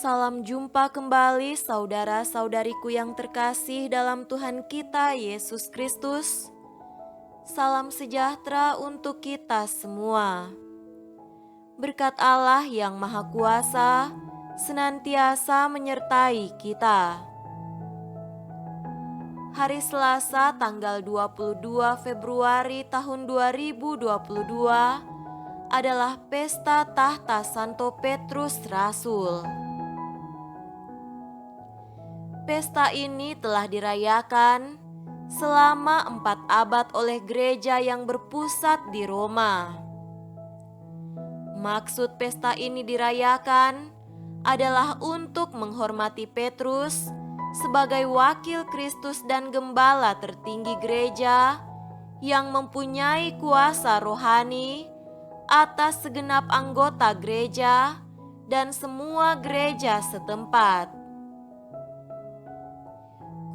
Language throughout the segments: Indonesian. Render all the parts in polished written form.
Salam jumpa kembali saudara-saudariku yang terkasih dalam Tuhan kita Yesus Kristus. Salam sejahtera untuk kita semua. Berkat Allah yang Maha Kuasa senantiasa menyertai kita. Hari Selasa tanggal 22 Februari tahun 2022 adalah pesta tahta Santo Petrus Rasul. Pesta ini telah dirayakan selama 4 abad oleh gereja yang berpusat di Roma. Maksud pesta ini dirayakan adalah untuk menghormati Petrus sebagai wakil Kristus dan gembala tertinggi gereja yang mempunyai kuasa rohani atas segenap anggota gereja dan semua gereja setempat.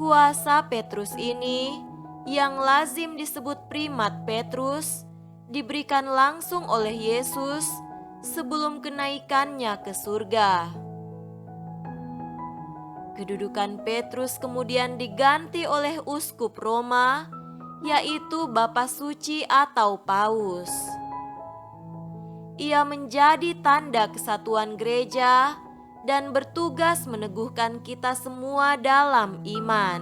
Kuasa Petrus ini, yang lazim disebut primat Petrus, diberikan langsung oleh Yesus sebelum kenaikannya ke surga. Kedudukan Petrus kemudian diganti oleh uskup Roma, yaitu Bapa Suci atau Paus. Ia menjadi tanda kesatuan gereja dan bertugas meneguhkan kita semua dalam iman.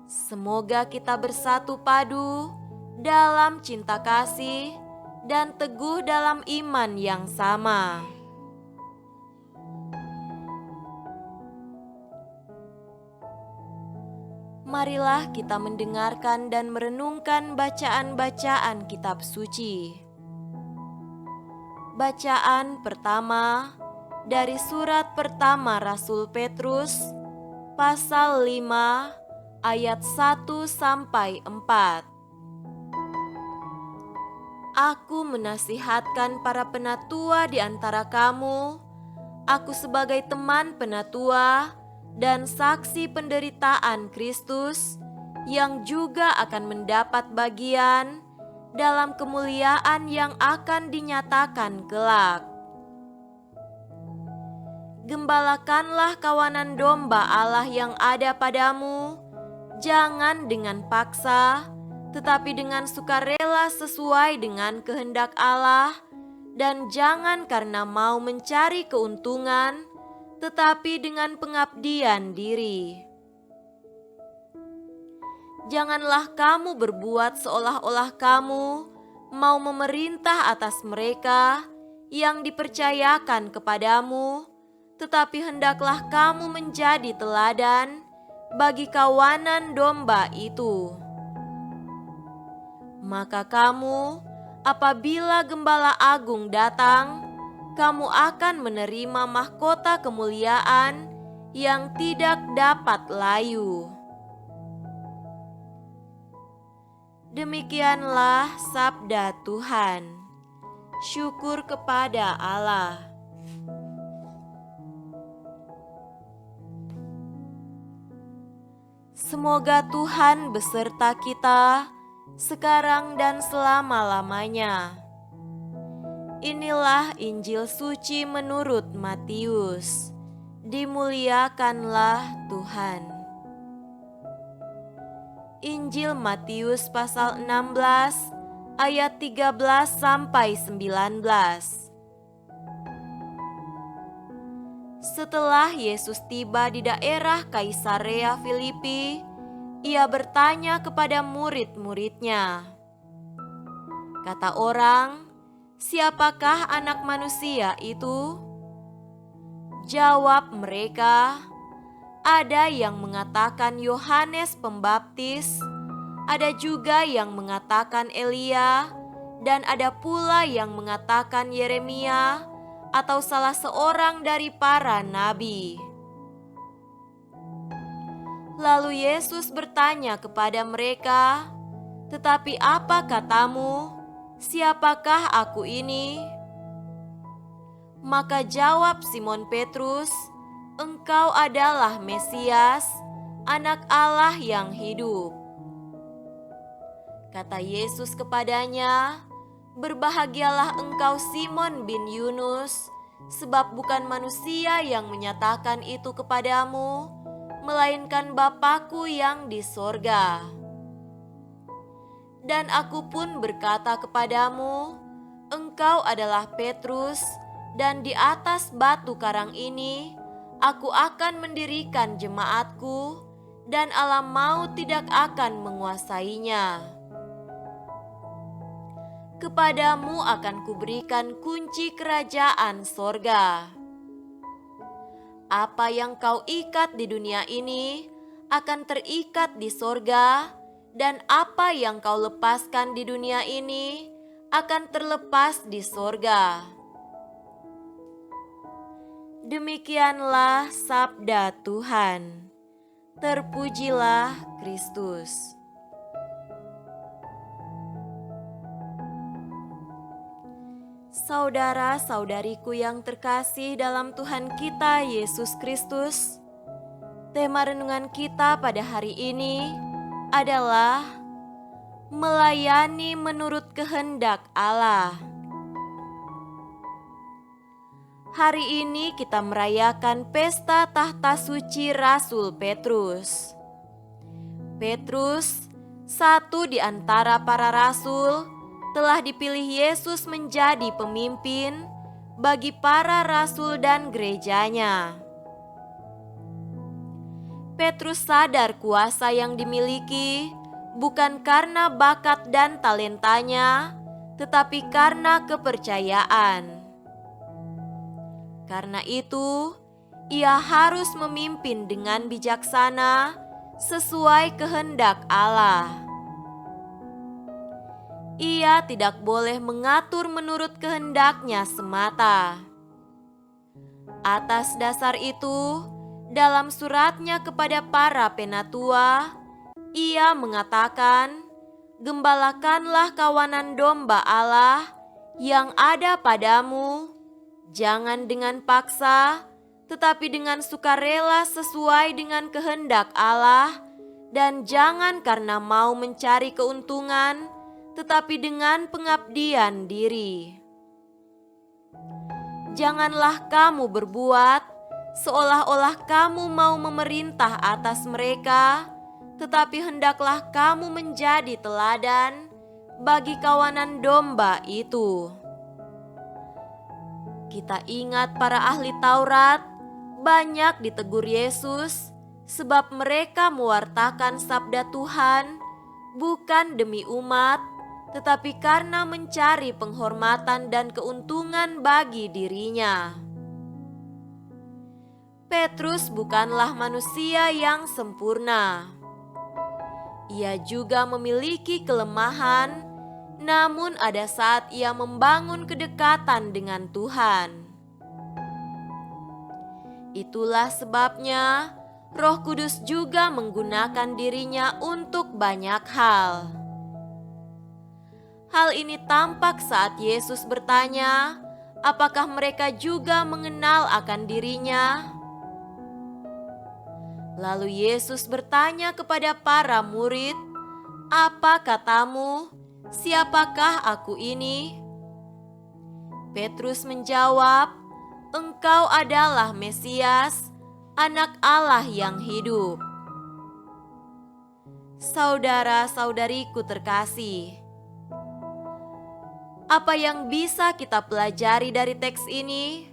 Semoga kita bersatu padu dalam cinta kasih dan teguh dalam iman yang sama. Marilah kita mendengarkan dan merenungkan bacaan-bacaan kitab suci. Bacaan pertama dari surat pertama Rasul Petrus, pasal 5, ayat 1-4. Aku menasihatkan para penatua di antara kamu, aku sebagai teman penatua dan saksi penderitaan Kristus, yang juga akan mendapat bagian dalam kemuliaan yang akan dinyatakan kelak. Gembalakanlah kawanan domba Allah yang ada padamu, jangan dengan paksa, tetapi dengan sukarela sesuai dengan kehendak Allah, dan jangan karena mau mencari keuntungan, tetapi dengan pengabdian diri. Janganlah kamu berbuat seolah-olah kamu mau memerintah atas mereka yang dipercayakan kepadamu, tetapi hendaklah kamu menjadi teladan bagi kawanan domba itu. Maka kamu, apabila Gembala Agung datang, kamu akan menerima mahkota kemuliaan yang tidak dapat layu. Demikianlah sabda Tuhan. Syukur kepada Allah. Semoga Tuhan beserta kita sekarang dan selama-lamanya. Inilah Injil suci menurut Matius. Dimuliakanlah Tuhan. Injil Matius pasal 16 ayat 13-19. Setelah Yesus tiba di daerah Kaisarea Filipi, ia bertanya kepada murid-muridnya. Kata orang, "Siapakah Anak Manusia itu?" Jawab mereka, "Ada yang mengatakan Yohanes Pembaptis, ada juga yang mengatakan Elia, dan ada pula yang mengatakan Yeremia atau salah seorang dari para nabi." Lalu Yesus bertanya kepada mereka, "Tetapi apa katamu? Siapakah aku ini?" Maka jawab Simon Petrus, "Engkau adalah Mesias, Anak Allah yang hidup." Kata Yesus kepadanya, "Berbahagialah engkau Simon bin Yunus, sebab bukan manusia yang menyatakan itu kepadamu, melainkan Bapa-Ku yang di sorga. Dan aku pun berkata kepadamu, engkau adalah Petrus, dan di atas batu karang ini aku akan mendirikan jemaatku, dan alam maut tidak akan menguasainya. Kepadamu akan kuberikan kunci kerajaan sorga. Apa yang kau ikat di dunia ini akan terikat di sorga, dan apa yang kau lepaskan di dunia ini akan terlepas di sorga. Demikianlah sabda Tuhan. Terpujilah Kristus. Saudara-saudariku yang terkasih dalam Tuhan kita Yesus Kristus, tema renungan kita pada hari ini adalah melayani menurut kehendak Allah. Hari ini kita merayakan pesta tahta suci Rasul Petrus. Petrus, satu di antara para rasul, telah dipilih Yesus menjadi pemimpin bagi para rasul dan gerejanya. Petrus sadar kuasa yang dimiliki bukan karena bakat dan talentanya, tetapi karena kepercayaan. Karena itu, ia harus memimpin dengan bijaksana sesuai kehendak Allah. Ia tidak boleh mengatur menurut kehendaknya semata. Atas dasar itu, dalam suratnya kepada para penatua, ia mengatakan, "Gembalakanlah kawanan domba Allah yang ada padamu, jangan dengan paksa, tetapi dengan sukarela sesuai dengan kehendak Allah, dan jangan karena mau mencari keuntungan, tetapi dengan pengabdian diri. Janganlah kamu berbuat seolah-olah kamu mau memerintah atas mereka, tetapi hendaklah kamu menjadi teladan bagi kawanan domba itu." Kita ingat para ahli Taurat banyak ditegur Yesus sebab mereka mewartakan sabda Tuhan bukan demi umat, tetapi karena mencari penghormatan dan keuntungan bagi dirinya. Petrus bukanlah manusia yang sempurna. Ia juga memiliki kelemahan, namun ada saat ia membangun kedekatan dengan Tuhan. Itulah sebabnya Roh Kudus juga menggunakan dirinya untuk banyak hal. Hal ini tampak saat Yesus bertanya, apakah mereka juga mengenal akan dirinya? Lalu Yesus bertanya kepada para murid, "Apa katamu? Siapakah aku ini?" Petrus menjawab, "Engkau adalah Mesias, Anak Allah yang hidup." Saudara-saudariku terkasih, apa yang bisa kita pelajari dari teks ini?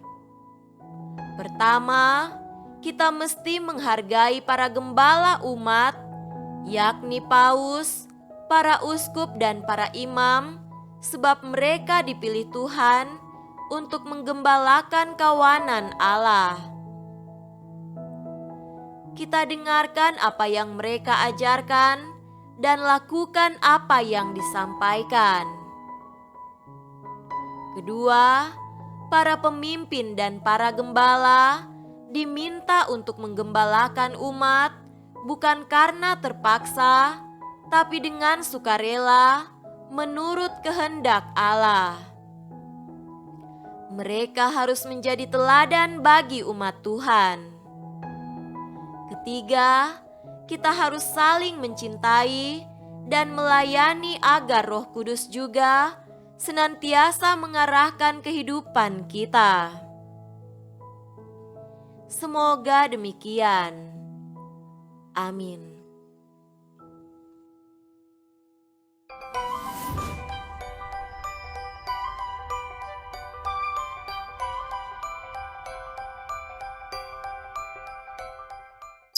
Pertama, kita mesti menghargai para gembala umat, yakni paus, para uskup dan para imam, sebab mereka dipilih Tuhan untuk menggembalakan kawanan Allah. Kita dengarkan apa yang mereka ajarkan dan lakukan apa yang disampaikan. Kedua, para pemimpin dan para gembala diminta untuk menggembalakan umat bukan karena terpaksa, tapi dengan sukarela menurut kehendak Allah. Mereka harus menjadi teladan bagi umat Tuhan. Ketiga, kita harus saling mencintai dan melayani agar Roh Kudus juga senantiasa mengarahkan kehidupan kita. Semoga demikian. Amin.